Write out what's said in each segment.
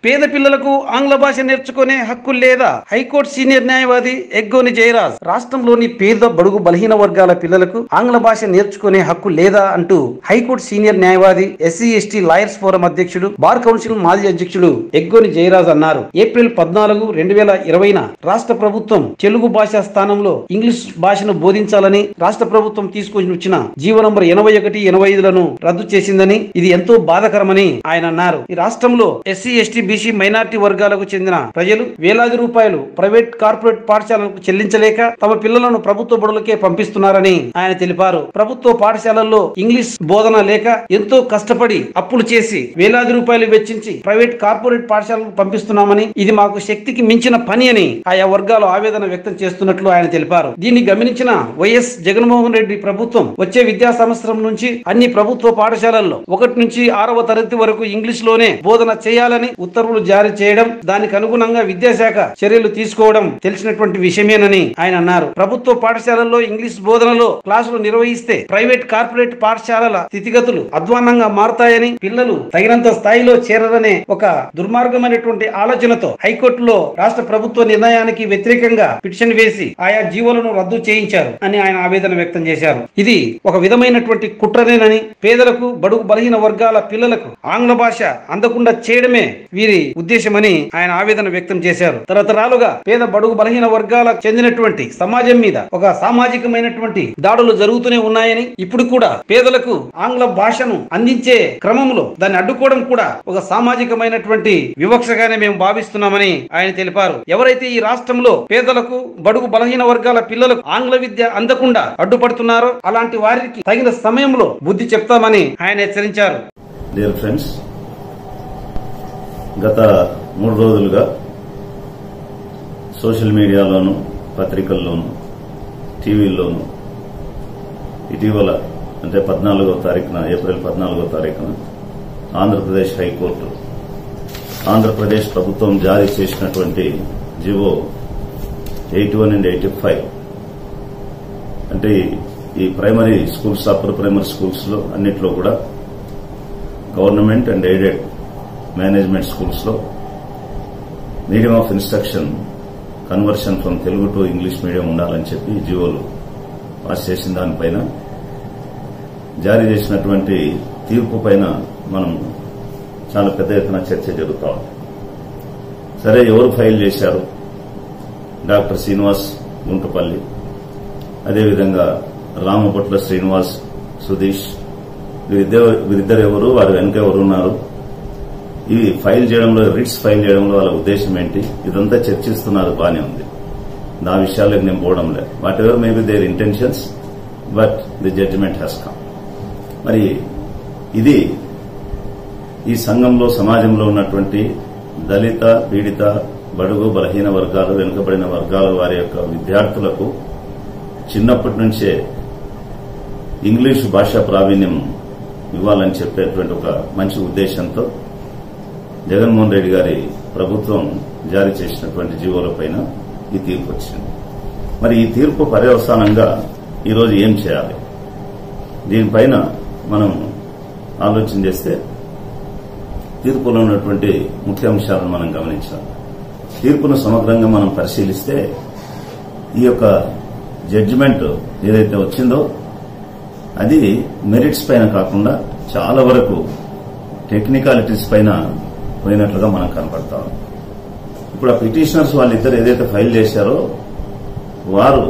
పేద పిల్లలకు ఆంగ్ల భాష నేర్చుకునే హక్కు లేదా? హైకోర్టు సీనియర్ న్యాయవాది ఎగ్గోని జయరాజ్. రాష్ట్రంలోని పేద బడుగు బలహీన వర్గాల పిల్లలకు ఆంగ్ల భాష నేర్చుకునే హక్కు లేదా అంటూ హైకోర్టు సీనియర్ న్యాయవాది ఎస్సీ ఎస్టీ లాయర్స్ ఫోరం అధ్యక్షుడు, బార్ కౌన్సిల్ మాజీ అధ్యక్షుడు ఎగ్గోని జయరాజ్ అన్నారు. ఏప్రిల్ 14, 2020న రాష్ట్ర ప్రభుత్వం తెలుగు భాష స్థానంలో ఇంగ్లీష్ భాషను బోధించాలని రాష్ట్ర ప్రభుత్వం తీసుకొని వచ్చిన జీవో నంబర్ 81, 85లను రద్దు చేసిందని, ఇది ఎంతో బాధాకరమని ఆయన అన్నారు. ఈ రాష్ట్రంలో ఎస్సీ ఎస్టీ బీసీ మైనారిటీ వర్గాలకు చెందిన ప్రజలు వేలాది రూపాయలు ప్రైవేట్ కార్పొరేట్ పాఠశాలలకు చెల్లించలేక తమ పిల్లలను ప్రభుత్వ బడులకే పంపిస్తున్నారని ఆయన తెలిపారు. ప్రభుత్వ పాఠశాలల్లో ఇంగ్లీష్ బోధన లేక ఎంతో కష్టపడి అప్పులు చేసి వేలాది రూపాయలు వెచ్చించి ప్రైవేట్ కార్పొరేట్ పాఠశాలకు పంపిస్తున్నామని, ఇది మాకు శక్తికి మించిన పని అని ఆయా వర్గాలు ఆవేదన వ్యక్తం చేస్తున్నట్లు ఆయన తెలిపారు. దీన్ని గమనించిన వైఎస్ జగన్మోహన్ రెడ్డి ప్రభుత్వం వచ్చే విద్యా సంవత్సరం నుంచి అన్ని ప్రభుత్వ పాఠశాలల్లో 1 నుంచి 6వ తరగతి వరకు ఇంగ్లీష్ లోనే బోధన చేయాలని ఉత్తర్వులు జారీ చేయడం, దానికి అనుగుణంగా విద్యాశాఖ చర్యలు తీసుకోవడం తెలిసినటువంటి విషయమేనని ఆయన అన్నారు. ప్రభుత్వ పాఠశాలల్లో ఇంగ్లీష్ బోధనలో క్లాసులు నిర్వహిస్తే ప్రైవేట్ కార్పొరేట్ పాఠశాలల స్థితిగతులు అధ్వాన్నంగా మారుతాయని, పిల్లలు తగినంత స్థాయిలో చేరరనే ఒక దుర్మార్గమైనటువంటి ఆలోచనతో హైకోర్టులో రాష్ట్ర ప్రభుత్వ నిర్ణయానికి వ్యతిరేకంగా పిటిషన్ వేసి ఆయా జీవోలను రద్దు చేయించారు అని ఆయన ఆవేదన వ్యక్తం చేశారు. ఇది ఒక విధమైనటువంటి కుట్రనేనని, పేదలకు బడుగు బలహీన వర్గాల పిల్లలకు ఆంగ్ల భాష అందకుండా చేయడమే వీరి ఉద్దేశమని ఆయన ఆవేదన వ్యక్తం చేశారు. తరతరాలుగా పేద బడుగు బలహీన వర్గాలకు చెందినటువంటి సమాజం మీద ఒక సామాజికమైనటువంటి దాడులు జరుగుతూనే ఉన్నాయని, ఇప్పుడు కూడా పేదలకు ఆంగ్ల భాషను అందించే క్రమంలో దాన్ని అడ్డుకోవడం కూడా ఒక సామాజికమైనటువంటి వివక్షగానే మేము భావిస్తున్నామని ఆయన తెలిపారు. ఎవరైతే ఈ రాష్ట్రంలో పేదలకు బడుగు బలహీన వర్గాల పిల్లలకు ఆంగ్ల విద్య అందకుండా అడ్డుపడుతున్నారో అలాంటి వారికి తగిన సమయంలో బుద్ధి చెప్తామని ఆయన హెచ్చరించారు. డియర్ ఫ్రెండ్స్, గత 3 రోజులుగా సోషల్ మీడియాలోను, పత్రికల్లోను, టీవీల్లోను ఇటీవల అంటే 14వ తారీఖున, ఏప్రిల్ 14వ తారీఖున ఆంధ్రప్రదేశ్ హైకోర్టు ఆంధ్రప్రదేశ్ ప్రభుత్వం జారీ చేసినటువంటి జీవో 81 and 85 అంటే ఈ primary schools, upper primary schools లో అన్నిట్లో కూడా government and aided management schools లో medium of instruction conversion from Telugu to English medium ఉండాలని చెప్పి జీవోలు పాస్ చేసిన దానిపైన జారీ చేసినటువంటి తీర్పు పైన మనం చాలా పెద్ద ఎత్తున చర్చ జరుగుతా ఉంది. సరే, ఎవరు ఫైల్ చేశారు? డాక్టర్ శ్రీనివాస్ గుంటుపల్లి, అదేవిధంగా రామపట్ల శ్రీనివాస్, సుధీష్, వీరిద్దరు ఎవరు, వారి వెనుక ఎవరు ఉన్నారు, ఇవి ఫైల్ చేయడంలో, రిట్స్ ఫైల్ చేయడంలో వాళ్ళ ఉద్దేశం ఏంటి, ఇదంతా చర్చిస్తున్నారు. బానే ఉంది, నా విషయాలకు నేను పోవడం లేదు. Whatever may be their intentions, but the judgement has come. మరి ఇది ఈ సంఘంలో, సమాజంలో ఉన్నటువంటి దళిత, పీడిత, బడుగు బలహీన వర్గాలు, వెనుకబడిన వర్గాల వారి యొక్క విద్యార్థులకు చిన్నప్పటి నుంచే ఇంగ్లీషు భాషా ప్రావీణ్యం ఇవ్వాలని చెప్పేటువంటి ఒక మంచి ఉద్దేశంతో జగన్మోహన్ రెడ్డి గారి ప్రభుత్వం జారీ చేసినటువంటి జీవోలపైన ఈ తీర్పు వచ్చింది. మరి ఈ తీర్పు పర్యవసానంగా ఈరోజు ఏం చేయాలి, దీనిపైన మనం ఆలోచన చేస్తే తీర్పులో ఉన్నటువంటి ముఖ్య అంశాలను మనం గమనించాలి. తీర్పును సమగ్రంగా మనం పరిశీలిస్తే ఈ యొక్క జడ్జిమెంట్ ఏదైతే వచ్చిందో అది మెరిట్స్ పైన కాకుండా చాలా వరకు టెక్నికాలిటీస్ పైన పోయినట్లుగా మనం కనపడతాం. ఇప్పుడు ఆ పిటిషనర్స్ వాళ్ళిద్దరు ఏదైతే ఫైల్ చేశారో వారు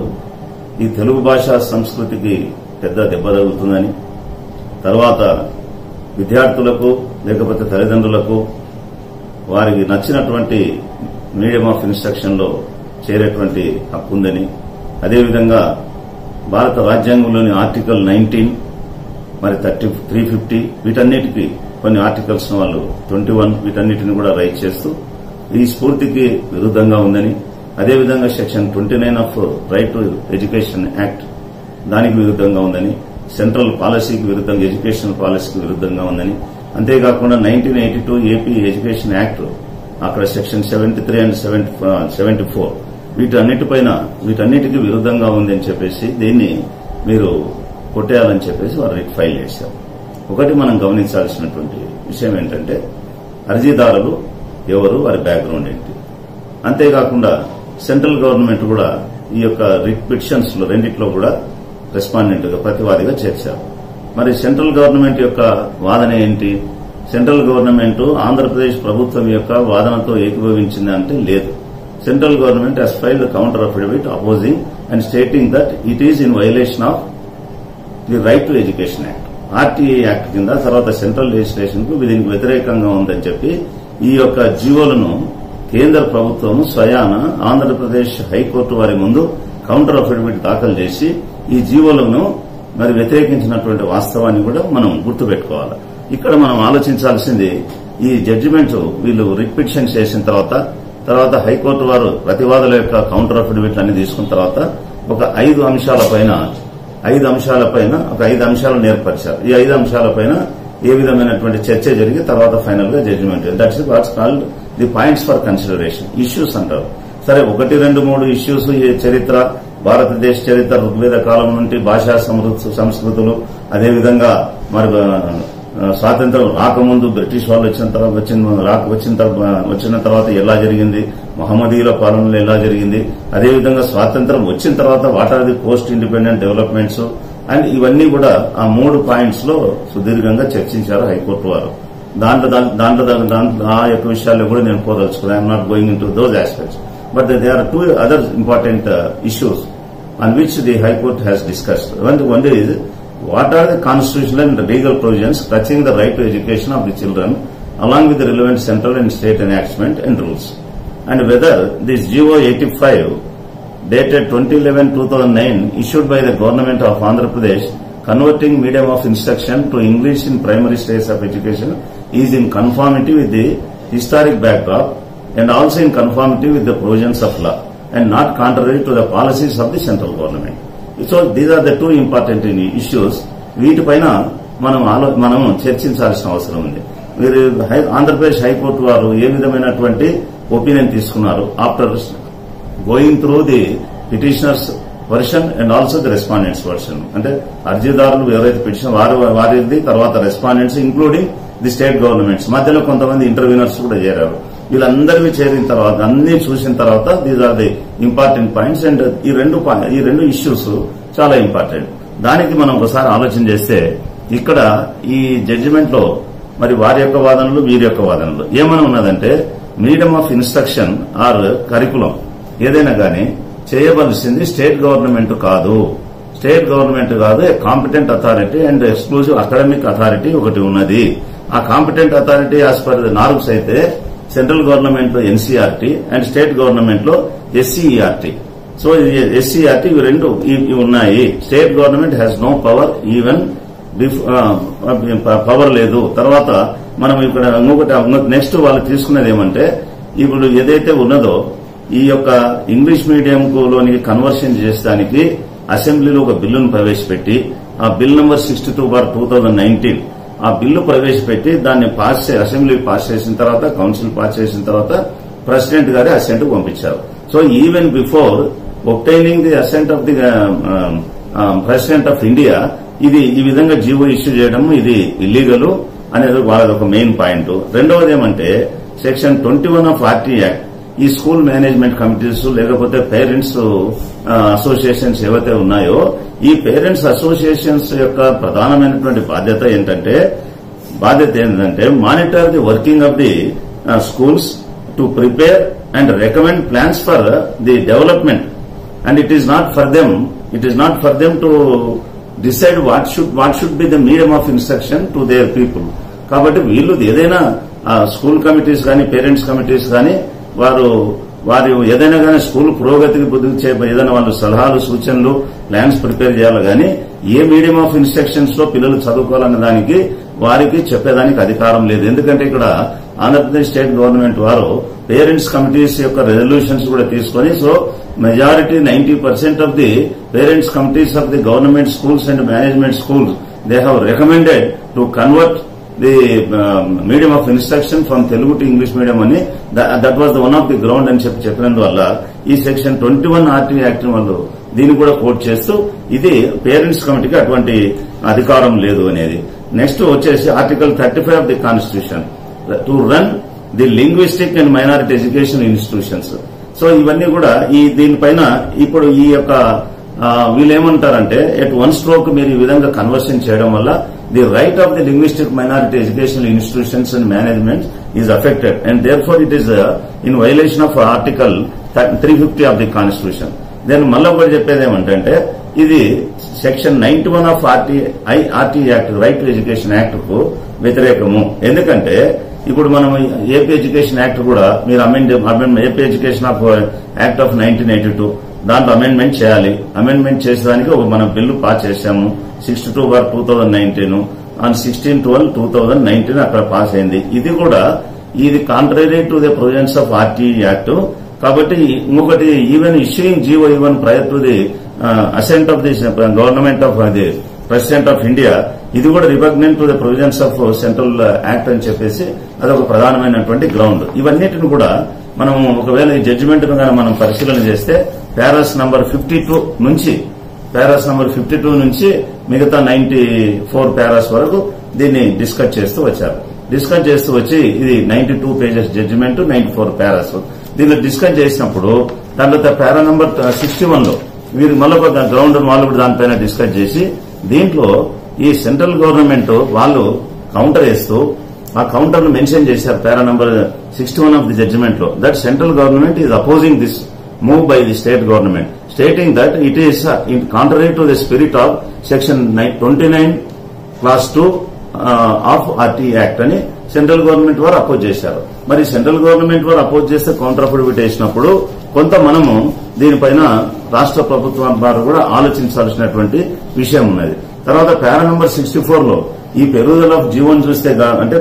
ఈ తెలుగు భాషా సంస్కృతికి పెద్ద దెబ్బ తగులుతుందని, తర్వాత విద్యార్థులకు లేకపోతే తల్లిదండ్రులకు వారికి నచ్చినటువంటి మీడియం ఆఫ్ ఇన్స్ట్రక్షన్ లో చేరేటువంటి హక్కు ఉందని, అదేవిధంగా భారత రాజ్యాంగంలోని ఆర్టికల్ 19 మరి 350 వీటన్నిటికీ కొన్ని ఆర్టికల్స్ వాళ్ళు 21 వీటన్నిటిని కూడా రైట్ చేస్తూ ఈ స్ఫూర్తికి విరుద్దంగా ఉందని, అదేవిధంగా section 29 of right to education act దానికి విరుద్దంగా ఉందని, సెంట్రల్ పాలసీకి విరుద్దంగా, ఎడ్యుకేషన్ పాలసీకి విరుద్దంగా ఉందని, అంతేకాకుండా 1982 ఏపీ ఎడ్యుకేషన్ యాక్ట్ అక్కడ సెక్షన్ 73 అండ్ 74 వీటన్నిటికీ విరుద్దంగా ఉందని చెప్పేసి దీన్ని మీరు కొట్టేయాలని చెప్పేసి వారు రిట్ ఫైల్ చేశారు. ఒకటి మనం గమనించాల్సినటువంటి విషయం ఏంటంటే, అర్జీదారులు ఎవరు, వారి బ్యాక్గ్రౌండ్ ఏంటి. అంతేకాకుండా సెంట్రల్ గవర్నమెంట్ కూడా ఈ యొక్క రిట్ పిటిషన్స్ లో రెండిట్లో కూడా రెస్పాండెంట్ గా ప్రతివాదిగా చేర్చారు. మరి సెంట్రల్ గవర్నమెంట్ యొక్క వాదన ఏంటి? సెంట్రల్ గవర్నమెంట్ ఆంధ్రప్రదేశ్ ప్రభుత్వం యొక్క వాదనతో ఏకీభవించింది అంటే లేదు. Central government has filed a counter affidavit opposing and stating that it is in violation of the Right to Education Act. RTA act కింద తర్వాత సెంట్రల్ లెజిస్లేషన్ కు దీనికి వ్యతిరేకంగా ఉందని చెప్పి ఈ యొక్క జీవోలను కేంద్ర ప్రభుత్వం స్వయాన ఆంధ్రప్రదేశ్ హైకోర్టు వారి ముందు కౌంటర్ అఫిడవిట్ దాఖలు చేసి ఈ జీవోలను మరి వ్యతిరేకించినటువంటి వాస్తవాన్ని కూడా మనం గుర్తుపెట్టుకోవాలి. ఇక్కడ మనం ఆలోచించాల్సింది ఈ జడ్జిమెంట్ వీళ్ళు రిట్ పిటిషన్ చేసిన తర్వాత హైకోర్టు వారు ప్రతివాదుల యొక్క కౌంటర్ అఫిడవిట్లు అన్ని తీసుకున్న తర్వాత ఒక 5 అంశాలపైన ఒక 5 అంశాలను ఏర్పరిచారు. ఈ 5 అంశాలపైన ఏ విధమైనటువంటి చర్చ జరిగి తర్వాత ఫైనల్ గా judgement. That's what's called the points for consideration issues అంటారు. సరే 1, 2, 3 ఇష్యూస్ ఈ చరిత్ర, భారతదేశ చరిత్ర, ఋగ్వేద కాలం నుండి భాషా సంస్కృతులు, అదేవిధంగా మరి స్వాతంత్రం రాకముందు బ్రిటిష్ వాళ్ళు వచ్చిన తర్వాత ఎలా జరిగింది, మహమ్మదీయుల పాలనలో ఎలా జరిగింది, అదేవిధంగా స్వాతంత్రం వచ్చిన తర్వాత what are the post independent developments and ఇవన్నీ కూడా ఆ 3 పాయింట్స్ లో సుదీర్ఘంగా చర్చించారు హైకోర్టు వారు. దాంట్లో ఆ యొక్క విషయాల్లో కూడా నేను పోదలుచుకున్నాను. I'm not going in to those aspects, but they are 2 other important issues on which the High Court has discussed. One is what are the constitutional and legal provisions touching the right to education of the children along with the relevant central and state enactment and rules, and whether this GO 85 dated 2011-2009 issued by the government of Andhra Pradesh converting medium of instruction to English in primary stages of education is in conformity with the historic backdrop and also in conformity with the provisions of law and not contrary to the policies of the central government. So these are the 2 important issues. వీటిపైన మనం చర్చించాల్సిన అవసరం ఉంది. మీరు Andhra Pradesh high court వారు ఏ విధమైనటువంటి opinion తీసుకున్నారు after going through the petitioners version and also the respondents version. అంటే అర్జీదారులు ఎవరైతే పిటిషన్ వారిది, తర్వాత respondents including the state governments, మధ్యలో కొంతమంది ఇంటర్వ్యూనర్స్ కూడా చేరారు. వీళ్ళందరినీ చేరిన తర్వాత అన్ని చూసిన తర్వాత these are the important points and ఈ రెండు ఇష్యూస్ చాలా ఇంపార్టెంట్. దానికి మనం ఒకసారి ఆలోచన చేస్తే ఇక్కడ ఈ జడ్జిమెంట్ లో మరి వారి యొక్క వాదనలు, వీరి యొక్క వాదనలు ఏమైనా ఉన్నదంటే medium of instruction or curriculum ఏదైనా గానీ చేయవలసింది స్టేట్ గవర్నమెంట్ కాదు, competent authority and exclusive academic authority ఒకటి ఉన్నది. ఆ competent authority as per the norms అయితే సెంట్రల్ గవర్నమెంట్ లో ఎన్సీఆర్టీ అండ్ స్టేట్ గవర్నమెంట్ లో ఎస్సీఈఆర్టీ. సో ఎస్సీఆర్టీ ఇవి 2 ఉన్నాయి. State government has no power, even power లేదు. తర్వాత మనం ఇక్కడ నెక్స్ట్ వాళ్ళు తీసుకునేది ఏమంటే ఇప్పుడు ఏదైతే ఉన్నదో ఈ యొక్క ఇంగ్లీష్ మీడియం లోనికి కన్వర్షన్ చేసడానికి అసెంబ్లీలో ఒక బిల్లును ప్రవేశపెట్టి ఆ బిల్ నంబర్ 62/2019 ఆ బిల్లు ప్రవేశపెట్టి దాన్ని అసెంబ్లీ పాస్ చేసిన తర్వాత, కౌన్సిల్ పాస్ చేసిన తర్వాత ప్రెసిడెంట్ గారి అసెంట్ పంపించారు. So even before obtaining the assent of the president of India ఇది ఈ విధంగా జీవో ఇష్యూ చేయడం ఇది ఇల్లీగల్ అనేది వాళ్ళది ఒక మెయిన్ పాయింట్. రెండవది ఏమంటే సెక్షన్ 21 ఆఫ్ ఆర్టీ యాక్ట్ ఈ స్కూల్ మేనేజ్మెంట్ కమిటీస్ లేకపోతే పేరెంట్స్ అసోసియేషన్స్ ఏవైతే ఉన్నాయో ఈ పేరెంట్స్ అసోసియేషన్స్ యొక్క ప్రధానమైనటువంటి బాధ్యత ఏంటంటే monitor the working of the schools to prepare and recommend plans for the development and it is not for them to decide what should be the medium of instruction to their people. కాబట్టి వీళ్ళు ఏదైనా school committees కానీ parents committees కానీ వారు ఏదైనా కానీ school పురోగతికి ఏదైనా వాళ్ళు సలహాలు, సూచనలు, ప్లాన్స్ ప్రిపేర్ చేయాలి కానీ ఏ మీడియం ఆఫ్ ఇన్స్ట్రక్షన్స్ లో పిల్లలు చదువుకోవాలనే దానికి వారికి చెప్పేదానికి అధికారం లేదు. ఎందుకంటే ఇక్కడ ఆంధ్రప్రదేశ్ స్టేట్ గవర్నమెంట్ వారు పేరెంట్స్ కమిటీస్ యొక్క రెజల్యూషన్స్ కూడా తీసుకుని so majority 90% of the parents committees of the government schools and management schools they have recommended to convert the medium of instruction from Telugu to English medium అని that was the one of the ground అని చెప్పినందువల్ల ఈ section 21 RT act వాళ్ళు దీన్ని కూడా coat చేస్తూ ఇది parents కమిటీకి అటువంటి అధికారం లేదు అనేది. నెక్స్ట్ వచ్చేసి article 35 of the constitution to run the linguistic and minority education institutions. So ఇవన్నీ కూడా దీనిపైన ఇప్పుడు ఈ యొక్క వీళ్ళు ఏమంటారంటే ఎట్ వన్ స్ట్రోక్ మీరు ఈ విధంగా కన్వర్షన్ చేయడం వల్ల the right of the linguistic minority educational institutions and management is affected and therefore it is in violation of article 350 of the constitution. Then మళ్ళీ ఒకటి చెప్పేది ఏమంటే ఇది section 91 of RT act, right to education act కు వ్యతిరేకము. ఎందుకంటే ఇప్పుడు మనం ఏపీ ఎడ్యుకేషన్ యాక్ట్ కూడా మీరు AP education of act of 1982 దాంట్లో అమెండ్మెంట్ చేయాలి. అమెండ్మెంట్ చేసేదానికి మనం బిల్లు పాస్ చేశాము 62/2019 ఆన్ 16/12/2019 అక్కడ పాస్ అయింది. ఇది కూడా ఇది contrary to the provisions of RT act. కాబట్టి ఇంకొకటి even issuing GO even prior to the assent of the government of the president of India, ఇది కూడా repugnant to the provisions of central act అని చెప్పేసి అదొక ప్రధానమైనటువంటి గ్రౌండ్. ఇవన్నిటిని కూడా మనం ఒకవేళ ఈ జడ్జిమెంట్ మనం పరిశీలన చేస్తే పారాస్ నంబర్ 52 నుంచి మిగతా 94 పారాస్ వరకు దీన్ని డిస్కస్ చేస్తూ వచ్చారు. డిస్కస్ చేస్తూ వచ్చి ఇది 92 పేజెస్ జడ్జిమెంట్, 94 పారాస్. దీన్ని డిస్కస్ చేసినప్పుడు దాంట్లో పారా నంబర్ 61 లో వీరు మళ్ళీ గ్రౌండ్ వాళ్ళు కూడా దానిపైన డిస్కస్ చేసి దీంట్లో ఈ సెంట్రల్ గవర్నమెంట్ వాళ్ళు కౌంటర్ వేస్తూ ఆ కౌంటర్ ను మెన్షన్ చేశారు para number 61 of the judgment లో that central government is opposing this move by the state government stating that it is contrary to the spirit of section 29 clause 2 of RT act అని central government వారు oppose చేశారు. మరి central government వారు oppose చేస్తే counter affidavit వేసినప్పుడు కొంత మనము దీనిపైన రాష్ట్ర ప్రభుత్వం వారు కూడా ఆలోచించాల్సినటువంటి విషయం ఉన్నది. తర్వాత పారా నంబర్ 64 లో ఈ పెరుగుదల ఆఫ్ జీవోని చూస్తే అంటే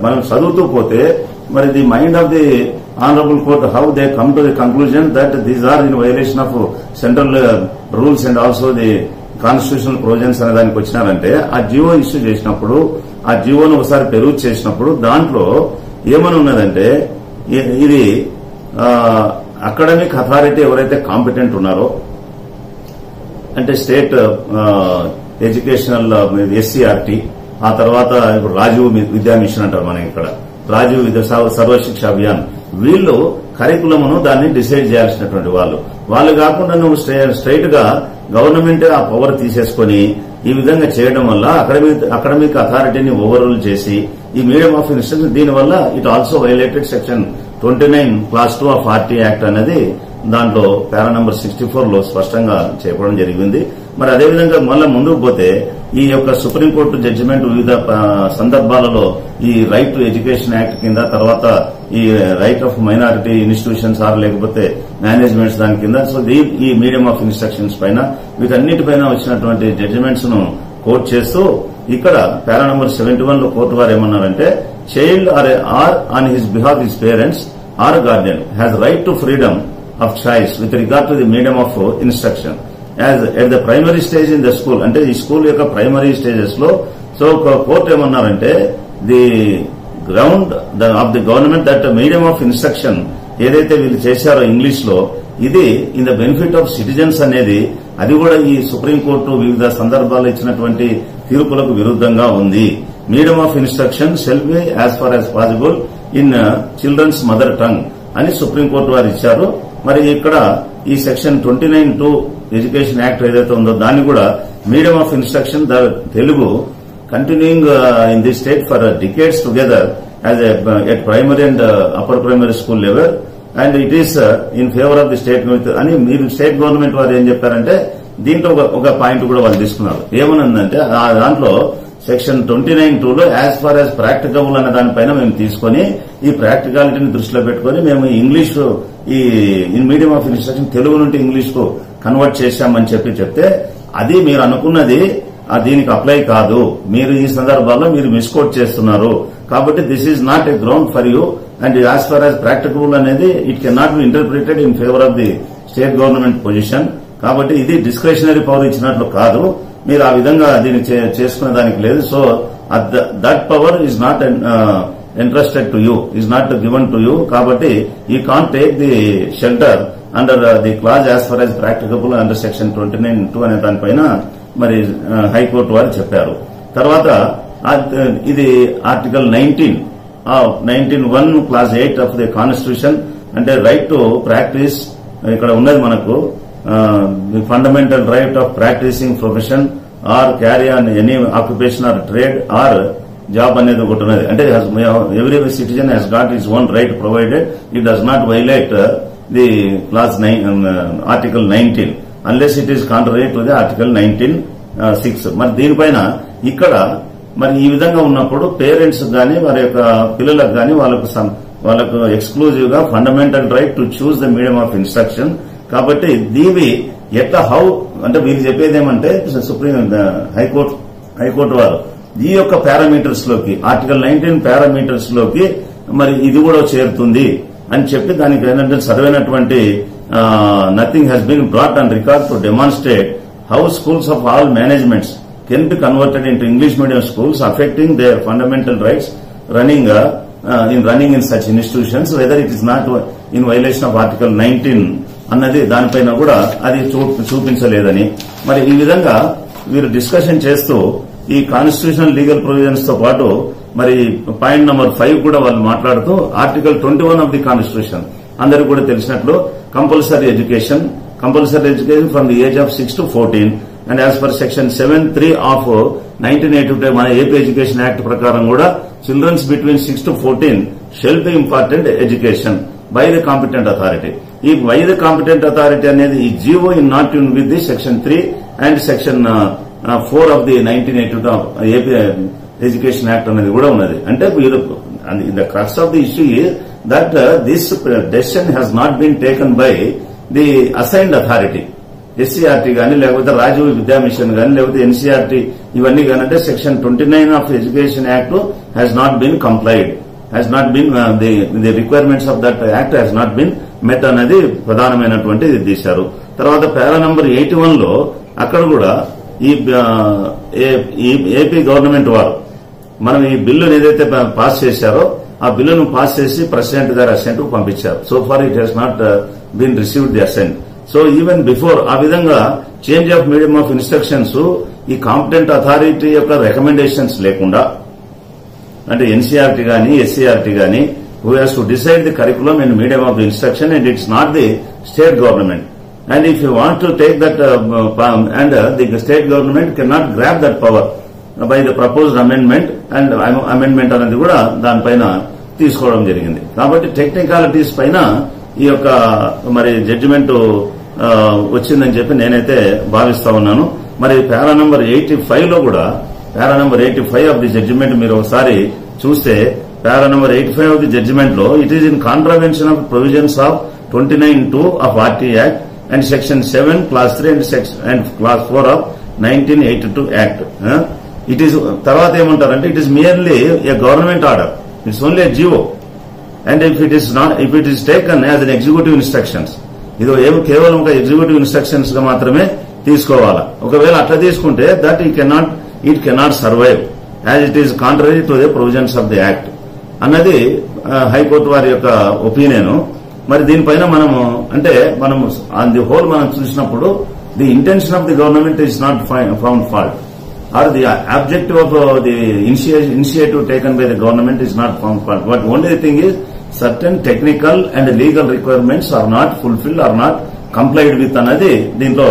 మనం చదువుతూ పోతే మరి the mind of the honourable court how they come to the conclusion that these are in violation of central rules and also the constitutional provisions అనే దానికి వచ్చినారంటే ఆ జీవో ఇష్యూ చేసినప్పుడు ఆ జీవోను ఒకసారి పెరుగు చేసినప్పుడు దాంట్లో ఏమని ఉన్నదంటే ఇది అకాడమిక్ అథారిటీ ఎవరైతే కాంపిటెంట్ ఉన్నారో అంటే స్టేట్ ఎడ్యుకేషనల్ ఎస్సీఆర్టీ, ఆ తర్వాత ఇప్పుడు రాజీవ్ విద్యా మిషన్ అంటారు మనం ఇక్కడ రాజీవ్ విద్యా సర్వశిక్ష అభియాన్, వీళ్ళు కరికులమును దాన్ని డిసైడ్ చేయాల్సినటువంటి వాళ్ళు కాకుండా నువ్వు స్ట్రైట్ గా గవర్నమెంటే ఆ పవర్ తీసేసుకుని ఈ విధంగా చేయడం వల్ల అకాడమిక్ అథారిటీని ఓవర్రూల్ చేసి ఈ మీడియం ఆఫ్ ఇన్స్ట్రక్షన్ దీనివల్ల it also violated section 29 clause 2 of RT act అనేది దాంట్లో పారా నంబర్ 64 లో స్పష్టంగా చెప్పడం జరిగింది. మరి అదేవిధంగా మళ్ళా ముందుకు పోతే ఈ యొక్క సుప్రీంకోర్టు జడ్జిమెంట్ వివిధ సందర్భాలలో ఈ రైట్ టు ఎడ్యుకేషన్ యాక్ట్ కింద తర్వాత ఈ right of minority institutions or లేకపోతే మేనేజ్మెంట్స్ దాని కింద సో ఈ మీడియం ఆఫ్ ఇన్స్ట్రక్షన్స్ పైన వీటన్నిటిపైన వచ్చినటువంటి జడ్జిమెంట్స్ ను కోట్ చేస్తూ ఇక్కడ పారా నంబర్ 71 లో కోర్టు వారు ఏమన్నారంటే child or on his behalf his parents are Guardian has right to freedom of choice with regard to the medium of instruction as at the primary stage in the school. అంటే ఈ school యొక్క primary stages లో so court ఏమన్నారంటే the ground of the government that medium of instruction ఏదైతే వీళ్ళు చేశారో English లో ఇది in the benefit of citizens అనేది అది కూడా ఈ సుప్రీంకోర్టు వివిధ సందర్భాల్లో ఇచ్చినటువంటి తీర్పులకు విరుద్దంగా ఉంది. Medium of instruction shall be as far as possible in children's mother tongue అని సుప్రీంకోర్టు వారు ఇచ్చారు. మరి ఇక్కడ ఈ సెక్షన్ 29(2) ఎడ్యుకేషన్ యాక్ట్ ఏదైతే ఉందో దాన్ని కూడా medium of instruction Telugu continuing in the state for decades together as at primary and upper primary school level and it is in favour of the state అని మీరు స్టేట్ గవర్నమెంట్ వారు ఏం చెప్పారంటే దీంట్లో ఒక పాయింట్ కూడా వాళ్ళు తీసుకున్నారు. ఏమనుందంటే దాంట్లో సెక్షన్ 29(2) లో యాజ్ ఫార్ యాజ్ ప్రాక్టికబుల్ అనే దానిపైన మేము తీసుకుని ఈ ప్రాక్టికాలిటీని దృష్టిలో పెట్టుకుని మేము ఇంగ్లీష్ ఈ మీడియం ఆఫ్ ఇన్స్ట్రక్షన్ తెలుగు నుండి ఇంగ్లీష్ కు కన్వర్ట్ చేశామని చెప్తే అది మీరు అనుకున్నది దీనికి అప్లై కాదు, మీరు ఈ సందర్భాల్లో మీరు మిస్కోట్ చేస్తున్నారు. కాబట్టి this is not a ground for you and as far as practicable అనేది it can not be interpreted in favour of the state government position. కాబట్టి ఇది డిస్క్రిషనరీ పవర్ ఇచ్చినట్లు కాదు, మీరు ఆ విధంగా దీన్ని చేసుకునే దానికి లేదు. So that power is not entrusted to you, is not given to you. Kabatti you can't take the shelter under the clause as far as practicable under section 29(2) అనే దానిపైన మరి హైకోర్టు వారు చెప్పారు. తర్వాత ఇది article 19 19(1) Clause 8 of the Constitution అంటే right to practice ఇక్కడ ఉన్నది మనకు fundamental right of practising profession or carry on any occupation or trade or job అనేది ఒకటి ఉన్నది. అంటే every citizen has got his own right provided it does not violate the clause article 19 unless it is contrary to the article 19(6). మరి దీనిపైన ఇక్కడ మరి ఈ విధంగా ఉన్నప్పుడు పేరెంట్స్ గాని వారి యొక్క పిల్లలకు గాని వాళ్ళకు ఎక్స్క్లూజివ్ గా fundamental right to choose the medium of instruction. కాబట్టి దీవి ఎట్లా హౌ అంటే వీళ్ళు చెప్పేది ఏమంటే సుప్రీం హైకోర్టు వారు ఈ యొక్క పారామీటర్స్ లోకి ఆర్టికల్ 19 పారామీటర్స్ లోకి మరి ఇది కూడా చేరుతుంది అని చెప్పి దానికి ఏంటంటే సరైనటువంటి nothing has been brought on record to demonstrate how schools of all managements can be converted into English medium schools affecting their fundamental rights running in such institutions, whether it is not in violation of Article 19 అన్నది దానిపైన కూడా అది చూపించలేదని. మరి ఈ విధంగా వీరు discussion చేస్తూ ఈ కాన్స్టిట్యూషనల్ లీగల్ ప్రొవిజన్స్ తో పాటు మరి పాయింట్ నెంబర్ 5 కూడా వాళ్ళు మాట్లాడుతూ ఆర్టికల్ 21 ఆఫ్ ది కాన్స్టిట్యూషన్ అందరికీ కూడా తెలిసినట్లు compulsory education from the age of 6 to 14 and as per section 7(3) of 1982 మన ఏపీ ఎడ్యుకేషన్ యాక్ట్ ప్రకారం కూడా children's between 6 to 14 shall be important education by the competent authority. ఈ బై ది కాంపిటెంట్ అథారిటీ అనేది ఈ GO in not in with the section 3 and section 4 of the 1982 AP education act అనేది కూడా ఉన్నది. అంటే the crux of the issue is that this decision has not been taken by the assigned authority SCERT గానీ లేకపోతే రాజీవ్ విద్యా machine గానీ లేకపోతే NCERT ఇవన్నీ గానీ అంటే section 29 of education act has not been complied, has not been the requirements of that act has not been met అనేది ప్రధానమైనటువంటి ఇది తీశారు. తర్వాత పారా నంబర్ 81 లో అక్కడ కూడా ఈ ఏపీ గవర్నమెంట్ వారు మనం ఈ బిల్లును ఏదైతే పాస్ చేశారో ఆ బిల్లును పాస్ చేసి ప్రెసిడెంట్ గారి అసెంట్ కు పంపించారు. So far it has not been received the assent. So even before ఆ విధంగా change of medium of instructions ఈ కాంపిటెంట్ అథారిటీ యొక్క రికమెండేషన్స్ లేకుండా అంటే ఎన్సీఆర్టీ గానీ ఎస్సీఆర్టీ గానీ who has to decide the curriculum and medium of the instruction and it's not the state government. And if you want to take that the state government cannot grab that power by the proposed amendment and amendment అనేది కూడా దానిపైన తీసుకోవడం జరిగింది. కాబట్టి technicalities పైన ఈ యొక్క మరి జడ్జిమెంట్ వచ్చిందని చెప్పి నేనైతే భావిస్తా ఉన్నాను. మరి పారా నంబర్ 85 లో కూడా para number 85 of the judgment మీరు ఒకసారి చూస్తే para number 85 of the judgment లో it is in contravention of provisions of 29(2) of RT act and section 7 clause 3 and clause 4 of 1982 act. It is తర్వాత ఏమంటారంటే it is merely a government order, it's only a GO, and if it is taken as an executive instructions, ఇది కేవలం ఒక executive instructions గా మాత్రమే తీసుకోవాలా. ఒకవేళ అట్లా తీసుకుంటే that it cannot survive as it is contrary to the provisions of the act అన్నది హైకోర్టు వారి యొక్క ఒపీనియన్. మరి దీనిపైన మనము ఆన్ ది హోల్ మనం చూసినప్పుడు the intention of the government is not found fault or the objective of the initiative taken by the government is not found fault. But only thing is certain technical and legal requirements are not fulfilled or not complied with అనేది దీంట్లో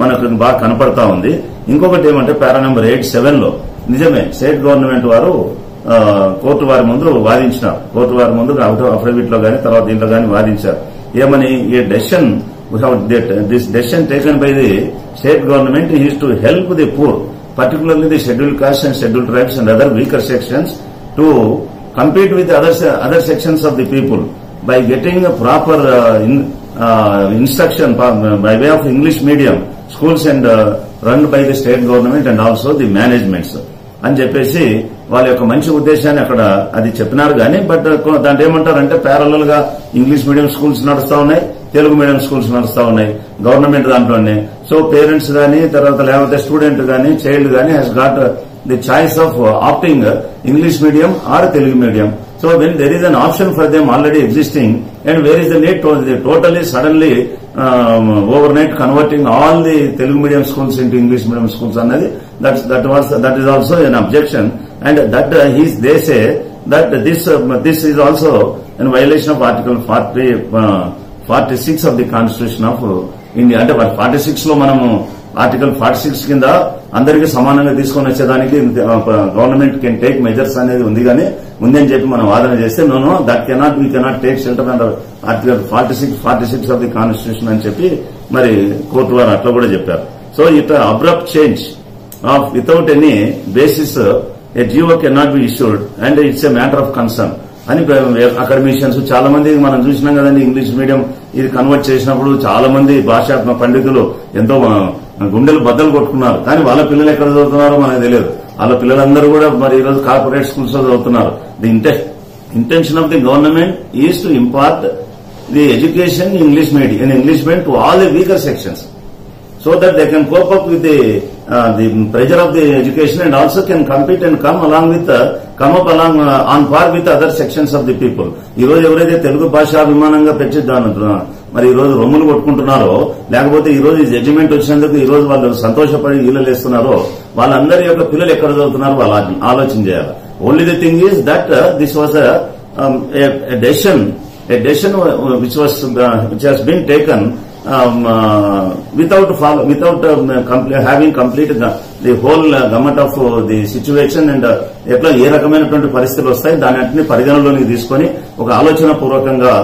మనకు బాగా కనపడతా ఉంది. ఇంకొకటి ఏమంటే పారా number 87 లో నిజమే స్టేట్ గవర్నమెంట్ వారు కోర్టు వారి ముందు వాదించినారు. కోర్టు వారి ముందు అఫిడవిట్ లో గానీ తర్వాత దీంట్లో గానీ వాదించారు. ఏమని ఈ decision this decision taken by the state government is to help the poor, particularly the scheduled castes and scheduled tribes and other weaker sections to compete with other sections of the people by getting a proper instruction by way of English medium schools and run by the state government and also the managements అని చెప్పేసి వాళ్ళ యొక్క మంచి ఉద్దేశాన్ని అక్కడ అది చెప్పినారు. కానీ బట్ దాంట్లో ఏమంటారంటే ప్యారలల్ గా ఇంగ్లీష్ మీడియం స్కూల్స్ నడుస్తా ఉన్నాయి, తెలుగు మీడియం స్కూల్స్ నడుస్తా ఉన్నాయి గవర్నమెంట్ దాంట్లోనే. సో పేరెంట్స్ గానీ తర్వాత లేకపోతే స్టూడెంట్ గానీ చైల్డ్ గానీ has got the choice of opting English medium are Telugu medium. So when there is an option for them already existing, and where is the need to totally suddenly overnight converting all the Telugu medium schools into English medium schools? That is also an objection, and that they say that this is also in violation of Article 46 of the Constitution of India. అంటే 46 లో మనము article 46 కింద అందరికీ సమానంగా తీసుకొని వచ్చేదానికి government can take measures అనేది ఉంది కానీ ఉందని చెప్పి మనం వాదన చేస్తే know that cannot we cannot take shelter under article 46 of the constitution అని చెప్పి మరి కోర్టు వారు అట్లా కూడా చెప్పారు. So it abrupt change of without any basis A GO cannot be issued and it's a matter of concern అని academicians చాలా మంది మనం చూసినాం కదండి. ఇంగ్లీష్ మీడియం ఇది కన్వర్ట్ చేసినప్పుడు చాలా మంది భాషా పండితులు ఎంతో గుండెలు బద్దలు కొట్టుకున్నారు. కానీ వాళ్ళ పిల్లలు ఎక్కడ చదువుతున్నారో మనకు తెలియదు. వాళ్ళ పిల్లలందరూ కూడా మరి ఈరోజు కార్పొరేట్ స్కూల్స్ లో చదువుతున్నారు. The intention of the government is to impart the education in English medium to all the weaker sections, so that they can cope up with the pressure of the education and also can compete and come up along on par with other sections of the people. ఈ రోజు ఎవరైతే తెలుగు భాష అభిమానంగా పెంచిద్దామంటున్నా మరి ఈ రోజు రొమ్ములు కొట్టుకుంటున్నారో లేకపోతే ఈ రోజు జడ్జిమెంట్ వచ్చినందుకు ఈ రోజు వాళ్ళు సంతోషపడి ఈలలేస్తున్నారో వాళ్ళందరి యొక్క పిల్లలు ఎక్కడ చదువుతున్నారో వాళ్ళు ఆలోచన చేయాలి. Only the thing is that this was a decision which has been taken without having completed the whole gamut of the situation and ఎట్లా ఏ రకమైనటువంటి పరిస్థితులు వస్తాయి దాని అన్నింటినీ పరిగణలోకి తీసుకుని ఒక ఆలోచన పూర్వకంగా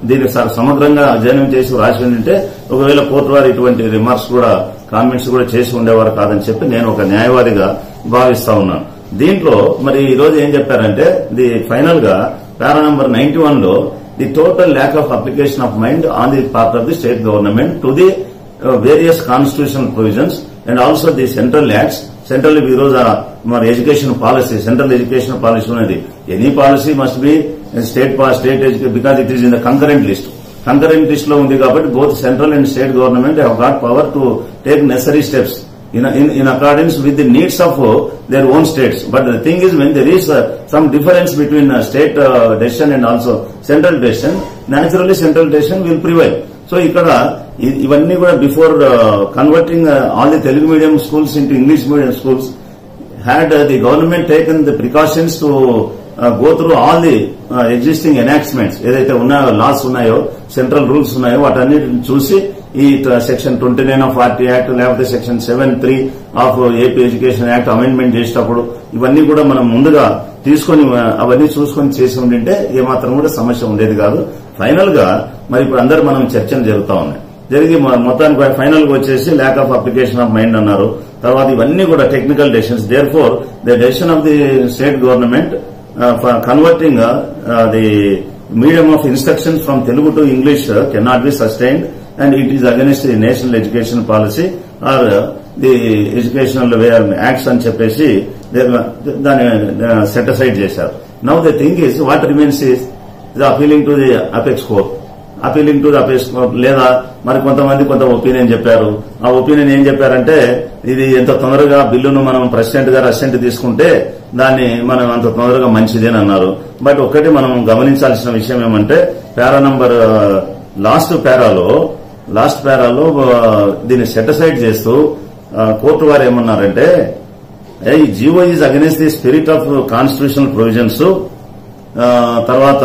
దీన్ని సమగ్రంగా అధ్యయనం చేసి రాసి ఉంటే ఒకవేళ కోర్టు వారు ఇటువంటి రిమార్క్స్ కూడా కామెంట్స్ కూడా చేసి ఉండేవారు కాదని చెప్పి నేను ఒక న్యాయవాదిగా భావిస్తా ఉన్నాను. దీంట్లో మరి ఈ రోజు ఏం చెప్పారంటే ది ఫైనల్ గా పారా నంబర్ 91 లో the total lack of application of mind on the part of the state government to the various constitutional provisions and also the central acts. Central education policy, central education policy ఉన్నది. Any policy must be state education because it is in the concurrent list. Concurrent list లో ఉంది కాబట్టి both central and state government have got power to take necessary steps in accordance with the needs of their own states. But the thing is, when there is some difference between state decision and also central decision, naturally central decision will prevail. So ikkada ivanni kuda before converting all the Telugu medium schools into English medium schools, had the government taken the precautions to go through all the existing enactments, ఏదైతే ఉన్నాయో loss ఉన్నాయో central rules ఉన్నాయో వాటన్నిటిని చూసి ఈ section 29 of RT act లేకపోతే section 7(3) of AP education act amendment చేసేటప్పుడు ఇవన్నీ కూడా మనం ముందుగా తీసుకొని అవన్నీ చూసుకొని చేసి ఉండింటే ఏమాత్రం కూడా సమస్య ఉండేది కాదు. ఫైనల్ గా మరి ఇప్పుడు అందరూ మనం చర్చలు జరుగుతా ఉన్నాయి. జరిగి మొత్తానికి ఫైనల్ గా వచ్చేసి lack of application of mind అన్నారు. తర్వాత ఇవన్నీ కూడా technical decisions. There for the decision of the state government for converting the medium of instruction from Telugu to English cannot be sustained and it is against the national education policy or the educational acts అని చెప్పేసి దాన్ని set aside చేశారు. Now the thing is what remains is the appealing to the apex court. Appealing to the appeal court లేదా మరి కొంతమంది కొంత opinion చెప్పారు. ఆ ఒపీనియన్ ఏం చెప్పారంటే ఇది ఎంత తొందరగా బిల్లును మనం ప్రెసిడెంట్ గారు అసెంట్ తీసుకుంటే దాన్ని మనం అంత తొందరగా మంచిదేని అన్నారు. బట్ ఒక్కటి మనం గమనించాల్సిన విషయం ఏమంటే పారా నంబర్ లాస్ట్ పారాలో దీన్ని సెటిసైడ్ చేస్తూ కోర్టు వారు ఏమన్నారంటే ఈ GO is against the spirit of constitutional provisions. తర్వాత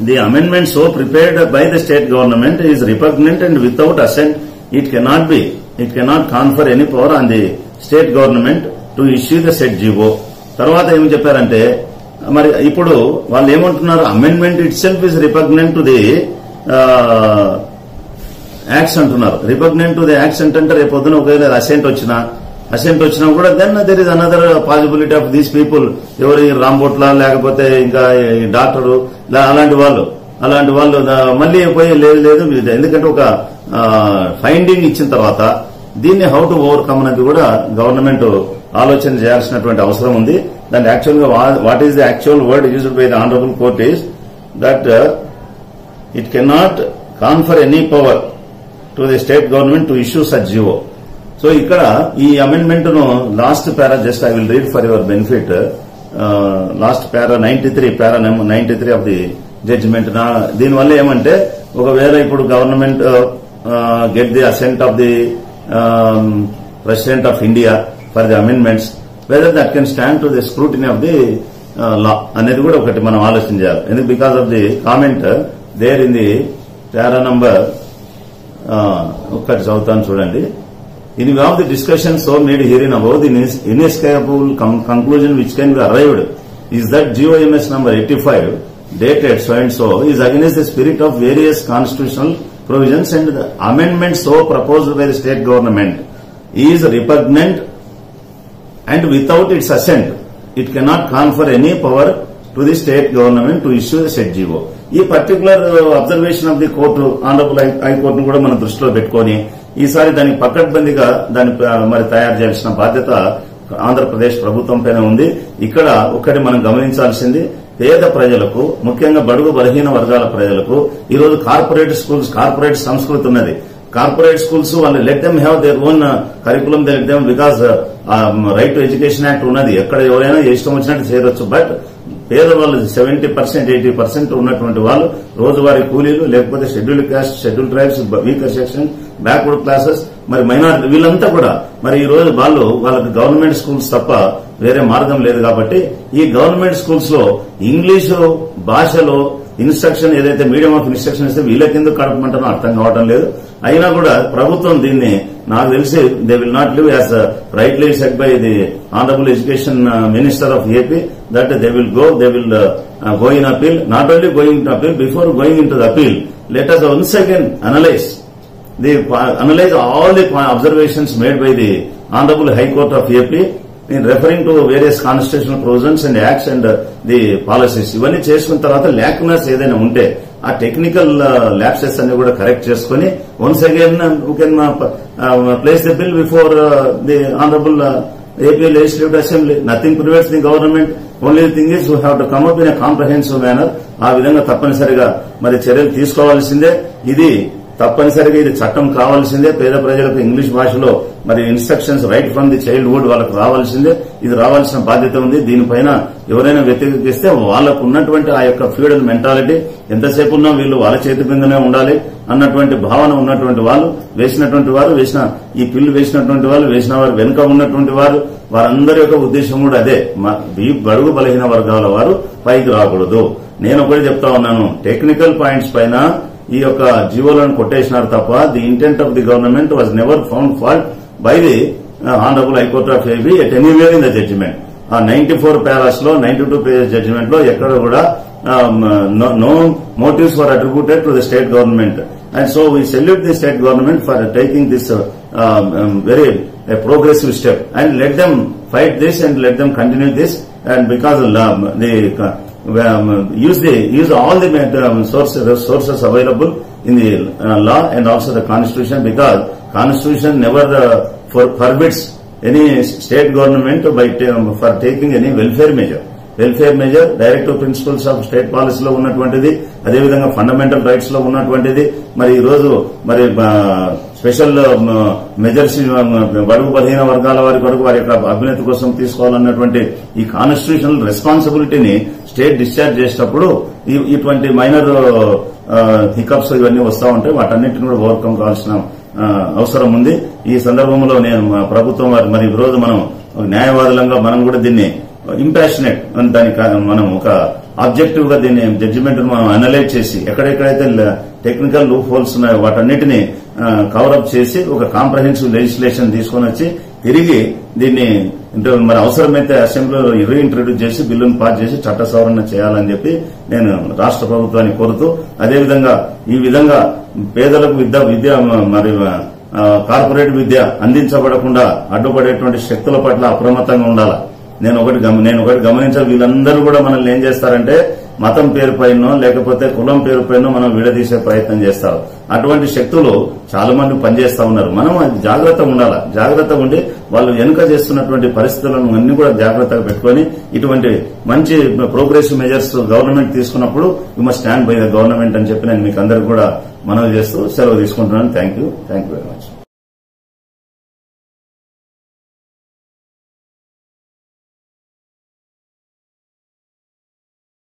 the amendment so prepared by the state government is repugnant and without assent it cannot confer any power on the state government to issue the said GO. తర్వాత ఏం చెప్పారంటే మరి ఇప్పుడు వాళ్ళు ఏమంటున్నారు amendment itself is repugnant to the acts అంటున్నారు. Repugnant to the acts అంటే రేపు పొద్దున ఒకవేళ అసెంట్ వచ్చినా కూడా then there is another possibility of these people ఎవరు రాంబోట్ల లేకపోతే ఇంకా డాక్టరు అలాంటి వాళ్ళు మళ్ళీ పోయి లేదు ఎందుకంటే ఒక ఫైండింగ్ ఇచ్చిన తర్వాత దీన్ని హౌ టు ఓవర్కమ్ అనేది కూడా గవర్నమెంట్ ఆలోచన చేయాల్సినటువంటి అవసరం ఉంది. దాని యాక్చువల్ గా what is the actual word used by the honourable court is that it cannot confer any power to the state government to issue such GO. So ఇక్కడ ఈ అమెండ్మెంట్ ను last para just I will read for your benefit. Last para 93 of the judgment. దీనివల్ల ఏమంటే ఒకవేళ ఇప్పుడు government get the assent of the president of India for the amendments, whether that can stand to the scrutiny of the law అనేది కూడా ఒకటి మనం ఆలోచన చేయాలి. ఎందుకు because of the comment there in the para number ఒక్కటి చదువుతాను చూడండి. In view of the discussion so made herein above, the inescapable conclusion which can be arrived is that GOMS number 85 dated so and so is against the spirit of various constitutional provisions and the amendment so proposed by the state government is repugnant and without its assent it cannot confer any power to the state government to issue a said GO. ఈ particular observation of the court honourable హైకోర్టును కూడా మనం దృష్టిలో పెట్టుకుని ఈసారి దానికి పకడ్బందీగా దాన్ని మరి తయారు చేయాల్సిన బాధ్యత ఆంధ్రప్రదేశ్ ప్రభుత్వం పైన ఉంది. ఇక్కడ ఒక్కటి మనం గమనించాల్సింది, పేద ప్రజలకు ముఖ్యంగా బడుగు బలహీన వర్గాల ప్రజలకు ఈరోజు కార్పొరేట్ స్కూల్స్, కార్పొరేట్ సంస్కృతి ఉన్నది. కార్పొరేట్ స్కూల్స్ వాళ్ళు let them have their own curriculum, they let them because right to education act ఉన్నది. ఎక్కడ ఎవరైనా ఇష్టం వచ్చినట్టు చేయవచ్చు. బట్ పేదవాళ్ళు 70%, 80% ఉన్నటువంటి వాళ్ళు రోజువారీ కూలీలు, లేకపోతే scheduled cost, scheduled tribes, weaker section, backward classes, మరి మైనారిటీ, వీళ్ళంతా కూడా మరి ఈ రోజు వాళ్ళకి గవర్నమెంట్ స్కూల్స్ తప్ప వేరే మార్గం లేదు. కాబట్టి ఈ గవర్నమెంట్ స్కూల్స్ లో ఇంగ్లీషు భాషలో ఇన్స్ట్రక్షన్ ఏదైతే మీడియం ఆఫ్ ఇన్స్ట్రక్షన్ ఇస్తే వీళ్ళకెందుకు కడపమంటారో అర్థం కావడం లేదు. అయినా కూడా ప్రభుత్వం దీన్ని నాకు తెలిసి they will not live as rightly set by the honourable education minister of AP that they will go in appeal. Not only going to appeal, before going into the appeal, let us once again analyze all the observations made by the Honorable High Court of AP in referring to various constitutional provisions and acts and the policies. ఇవన్నీ చేసుకున్న తర్వాత లాక్యునస్ ఏదైనా ఉంటే ఆ technical lapses అన్ని కూడా correct చేసుకుని once again we can place the bill before the honourable AP Legislative Assembly. Nothing prevents the government. Only thing is we have to come up in a comprehensive manner. ఆ విధంగా తప్పనిసరిగా మరి చర్యలు తీసుకోవాల్సిందే. ఇది తప్పనిసరిగా ఇది చట్టం కావాల్సిందే. పేద ప్రజలకు ఇంగ్లీష్ భాషలో మరి instructions right from the childhood వాళ్ళకు రావాల్సిందే. ఇది రావాల్సిన బాధ్యత ఉంది. దీనిపైన ఎవరైనా వ్యతిరేకిస్తే వాళ్ళకు ఉన్నటువంటి ఆ యొక్క ఫ్యూడల్ మెంటాలిటీ ఎంతసేపు ఉన్నా వీళ్ళు వాళ్ళ చేతి కిందనే ఉండాలి అన్నటువంటి భావన ఉన్నటువంటి వాళ్ళు వేసిన ఈ పిల్లు వేసినటువంటి వాళ్ళు, వేసిన వారు వెనుక ఉన్నటువంటి వారు, వారందరి యొక్క ఉద్దేశం కూడా అదే. ఈ బడుగు బలహీన వర్గాల వారు పైకి రాకూడదు. నేను ఒకటి చెప్తా ఉన్నాను, టెక్నికల్ పాయింట్స్ పైన ఈ యొక్క జీవోలను కొట్టేసినారు తప్ప the intent of the government was never found fault by the honourable high court of AP at anywhere in the judgment. ఆ 94 పారాస్ లో 92 పేజెస్ జడ్జిమెంట్ లో ఎక్కడ కూడా no motives were attributed to the state government. And so we salute the state government for taking this very progressive step, and let them fight this and let them continue this. And because use all the sources available in the law and also the constitution, because constitution never forbids any state government for taking any welfare measure. Directive principles of state పాలసీలో ఉన్నటువంటిది, అదేవిధంగా fundamental rights లో ఉన్నటువంటిది. మరి ఈ రోజు మరి special measures బడుగు బలహీన వర్గాల వారి కొరకు వారి యొక్క అభ్యున్నతి కోసం తీసుకోవాలన్నటువంటి ఈ కాన్స్టిట్యూషనల్ రెస్పాన్సిబిలిటీని స్టేట్ డిశ్చార్జ్ చేసేటప్పుడు ఇటువంటి మైనర్ హికప్స్ ఇవన్నీ వస్తూ ఉంటాయి. వాటన్నింటిని కూడా ఓవర్కమ్ కావాల్సిన అవసరం ఉంది. ఈ సందర్భంలో నేను ప్రభుత్వం వారి మరి ఈ రోజు మనం న్యాయవాదులంగా మనం కూడా దీన్ని ఇంపాషనేట్ దానికి మనం ఒక ఆబ్జెక్టివ్ గా దీన్ని జడ్జిమెంట్ మనం అనలైజ్ చేసి ఎక్కడెక్కడైతే టెక్నికల్ లూప్ హోల్స్ ఉన్నాయో వాటన్నిటిని కవరప్ చేసి ఒక కాంప్రహెన్సివ్ లెజిస్లేషన్ తీసుకొని వచ్చి తిరిగి దీన్ని మరి అవసరమైతే అసెంబ్లీలో రీఇంట్రడ్యూస్ చేసి బిల్లును పాస్ చేసి చట్ట సవరణ చేయాలని చెప్పి నేను రాష్ట్ర ప్రభుత్వాన్ని కోరుతూ, అదేవిధంగా ఈ విధంగా పేదలకు విద్య మరి కార్పొరేట్ విద్య అందించబడకుండా అడ్డుపడేటువంటి శక్తుల పట్ల అప్రమత్తంగా ఉండాలి. నేను ఒకటి గమనించాలి, వీళ్ళందరూ కూడా మనల్ని ఏం చేస్తారంటే మతం పేరుపైనో లేకపోతే కులం పేరుపైనో మనం విడదీసే ప్రయత్నం చేస్తారు. అటువంటి శక్తులు చాలా మంది పనిచేస్తా ఉన్నారు. మనం జాగ్రత్తగా ఉండాలి. జాగ్రత్తగా ఉండి వాళ్ళు వెనుక చేస్తున్నటువంటి పరిస్థితులను అన్ని కూడా జాగ్రత్తగా పెట్టుకుని ఇటువంటి మంచి ప్రోగ్రెసివ్ మెజర్స్ గవర్నమెంట్ తీసుకున్నప్పుడు you must stand by the government అని చెప్పి నేను మీకు అందరికీ కూడా మనవి చేస్తూ సెలవు తీసుకుంటున్నాను. Thank you very much.